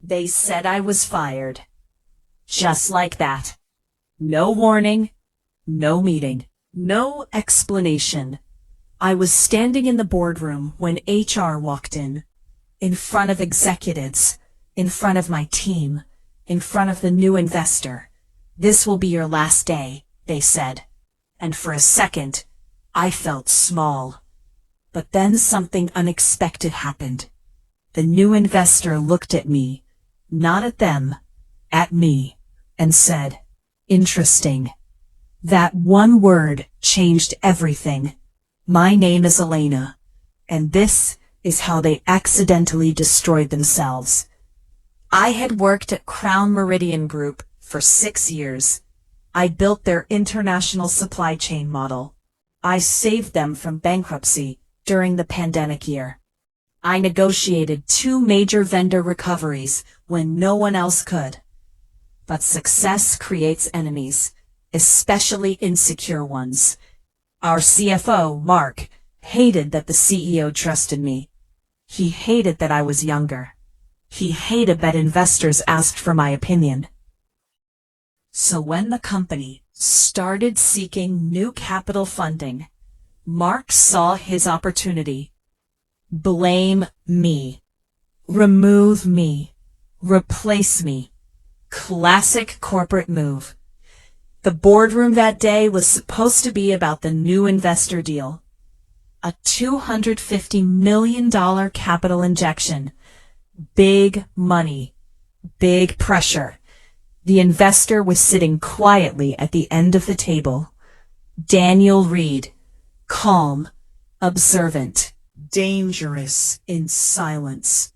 They said I was fired. Just like that. No warning, no meeting, no explanation. I was standing in the boardroom when HR walked in front of executives, in front of my team, in front of the new investor. This will be your last day, they said. And for a second, I felt small. But then something unexpected happened. The new investor looked at me, not at them, at me, and said, "Interesting." That one word changed everything. My name is Elena, and this is how they accidentally destroyed themselves. I had worked at Crown Meridian Group for 6 years. I built their international supply chain model. I saved them from bankruptcy during the pandemic year. I negotiated 2 major vendor recoveries when no one else could. But success creates enemies, especially insecure ones. Our CFO, Mark, hated that the CEO trusted me. He hated that I was younger. He hated that investors asked for my opinion. So when the company started seeking new capital funding, Mark saw his opportunity. Blame me. Remove me. Replace me. Classic corporate move. The boardroom that day was supposed to be about the new investor deal. A $250 million capital injection. Big money. Big pressure. The investor was sitting quietly at the end of the table. Daniel Reed. Calm. Observant. Dangerous in silence.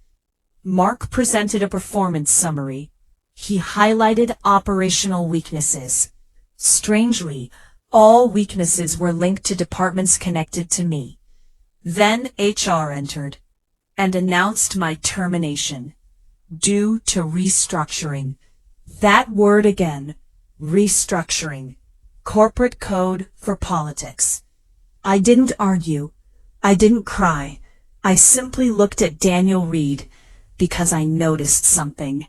Mark presented a performance summary. He highlighted operational weaknesses. Strangely, all weaknesses were linked to departments connected to me. Then HR entered and announced my termination due to restructuring. That word again, restructuring. Corporate code for politics. I didn't argue. I didn't cry. I simply looked at Daniel Reed because I noticed something.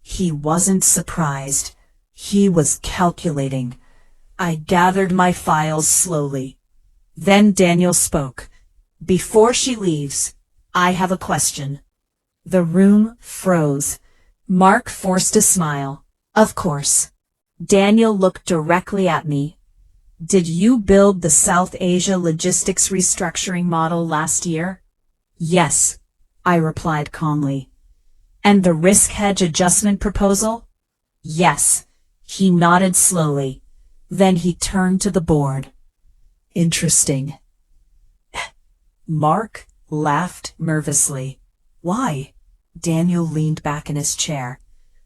He wasn't surprised. He was calculating. I gathered my files slowly. Then Daniel spoke. "Before she leaves, I have a question." The room froze. Mark forced a smile. "Of course." Daniel looked directly at me. "Did you build the South Asia logistics restructuring model last year?" "Yes," I replied calmly. "And the risk hedge adjustment proposal?" "Yes." He nodded slowly. Then he turned to the board. "Interesting." Mark laughed nervously. "Why?" Daniel leaned back in his chair.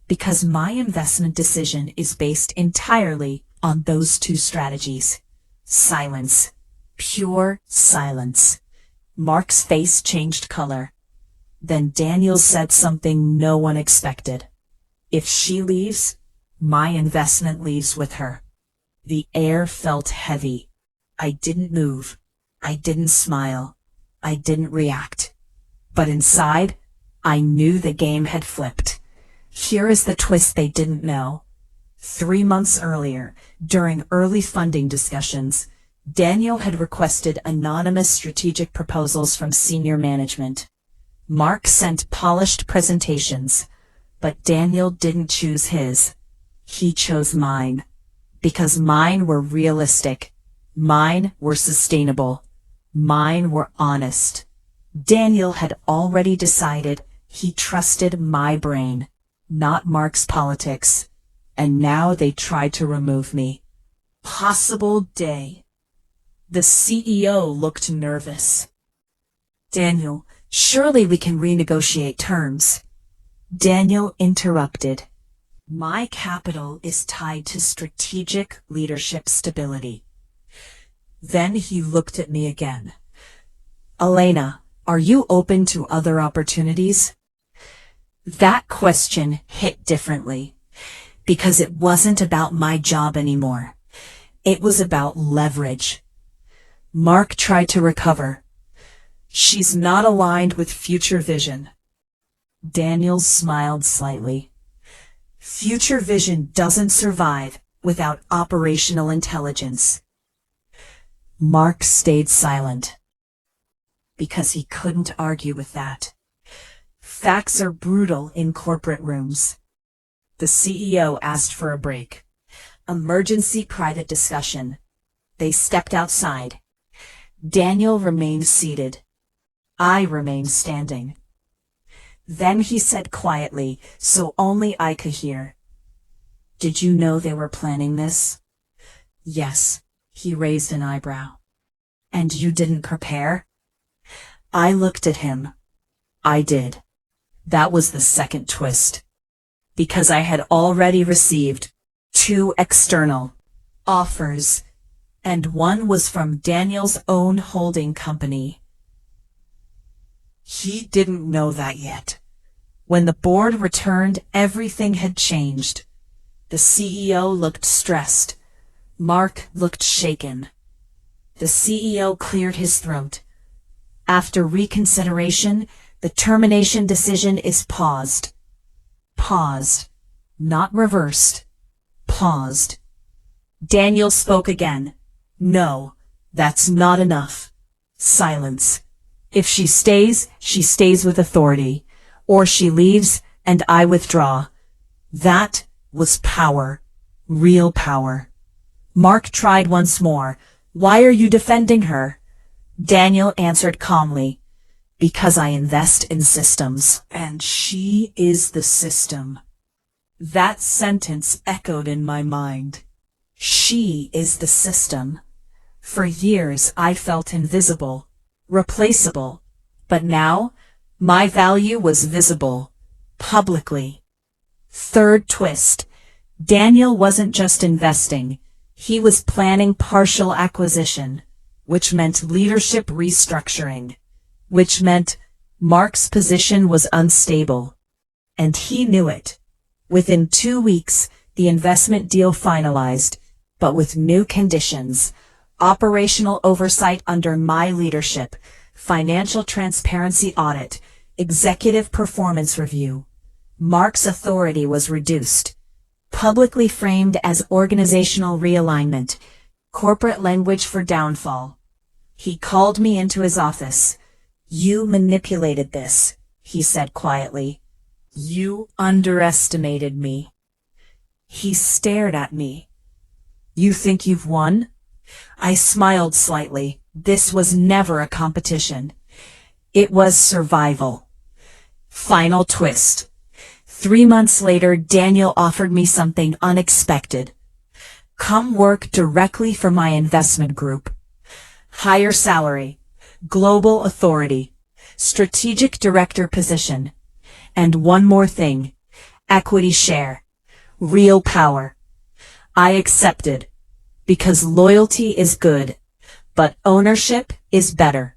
"Because my investment decision is based entirely on those 2 strategies." Silence. Pure silence. Mark's face changed color. Then Daniel said something no one expected. "If she leaves, my investment leaves with her." The air felt heavy. I didn't move. I didn't smile. I didn't react. But inside, I knew the game had flipped. Here is the twist they didn't know. 3 months earlier, during early funding discussions, Daniel had requested anonymous strategic proposals from senior management. Mark sent polished presentations, but Daniel didn't choose his. He chose mine. Because mine were realistic. Mine were sustainable. Mine were honest. Daniel had already decided he trusted my brain, not Mark's politics. And now they tried to remove me. Possible day. The CEO looked nervous. "Daniel, surely we can renegotiate terms." Daniel interrupted. "My capital is tied to strategic leadership stability." Then he looked at me again. "Elena, are you open to other opportunities?" That question hit differently, because it wasn't about my job anymore. It was about leverage. Mark tried to recover. "She's not aligned with future vision." Daniel smiled slightly. Future vision doesn't survive without operational intelligence. Mark stayed silent because he couldn't argue with that. Facts are brutal in corporate rooms. The CEO asked for a break. Emergency private discussion. They stepped outside. Daniel remained seated. I remained standing. Then he said quietly, so only I could hear, "Did you know they were planning this?" "Yes," he raised an eyebrow. "And you didn't prepare?" I looked at him. I did. That was the second twist. Because I had already received 2 external offers, and one was from Daniel's own holding company. He didn't know that yet. When the board returned, everything had changed. The CEO looked stressed. Mark looked shaken. The CEO cleared his throat. After reconsideration, the termination decision is paused. Paused. Not reversed. Paused. Daniel spoke again. "No, that's not enough." Silence. "If she stays with authority. Or she leaves, and I withdraw." That was power. Real power. Mark tried once more. "Why are you defending her?" Daniel answered calmly, "Because I invest in systems, and she is the system." That sentence echoed in my mind. She is the system. For years I felt invisible, replaceable, but now my value was visible, publicly. Third twist. Daniel wasn't just investing. He was planning partial acquisition, which meant leadership restructuring, which meant Mark's position was unstable. And he knew it. Within 2 weeks, the investment deal finalized, but with new conditions: operational oversight under my leadership, financial transparency audit, executive performance review. Mark's authority was reduced, publicly framed as organizational realignment, corporate language for downfall. He called me into his office. "You manipulated this," he said quietly. "You underestimated me." He stared at me. "You think you've won?" I smiled slightly. This was never a competition. It was survival. Final twist. 3 months later, Daniel offered me something unexpected. Come work directly for my investment group. Higher salary, global authority, strategic director position. And one more thing, equity share, real power. I accepted, because loyalty is good, but ownership is better.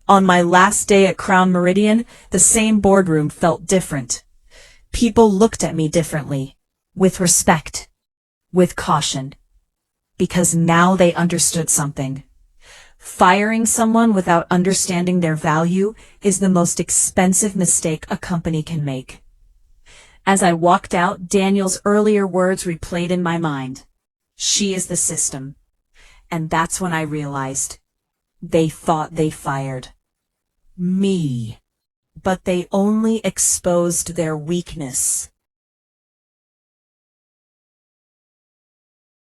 On my last day at Crown Meridian, the same boardroom felt different. People looked at me differently, with respect, with caution, because now they understood something. Firing someone without understanding their value is the most expensive mistake a company can make. As I walked out, Daniel's earlier words replayed in my mind. She is the system. And that's when I realized they thought they fired me, but they only exposed their weakness.